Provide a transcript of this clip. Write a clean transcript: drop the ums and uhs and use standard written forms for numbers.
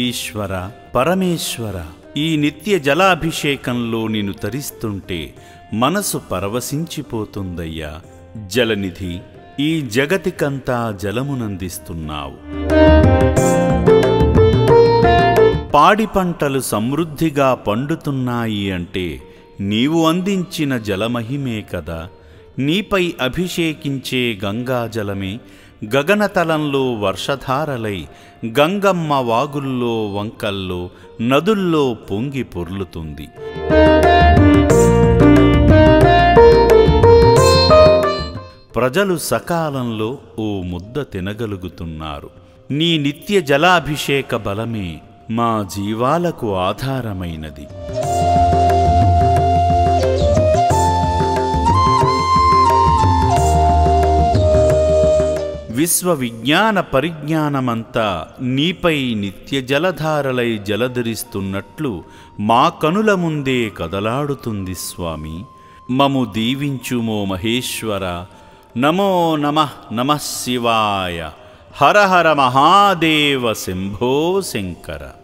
ఈశ్వర పరమేశ్వర, ఈ నిత్య జలాభిషేకంలో నిన్ను తరిస్తుంటే మనసు పరవశించిపోతుందయ్యా. జలనిధి, ఈ జగతికంతా జలమునందిస్తున్నావు. పాడి పంటలు సమృద్ధిగా పండుతున్నాయి అంటే నీవు అందించిన జలమహిమే కదా. నీపై అభిషేకించే గంగాజలమే గగనతలంలో వర్షధారలై గంగమ్మ వాగుల్లో వంకల్లో నదుల్లో పొంగి పొర్లుతుంది. ప్రజలు సకాలంలో ఓ ముద్ద తినగలుగుతున్నారు. నీ నిత్య జలాభిషేక బలమే మా జీవాలకు ఆధారమైనది. విశ్వ విజ్ఞాన పరిజ్ఞానమంతా నీపై నిత్య జలధారలై జలధరిస్తున్నట్లు మా కనుల ముందే కదలాడుతుంది స్వామి. మము దీవించుమో మహేశ్వర. నమో నమః నమః శివాయ. హర హర మహాదేవ శంభో శంకర.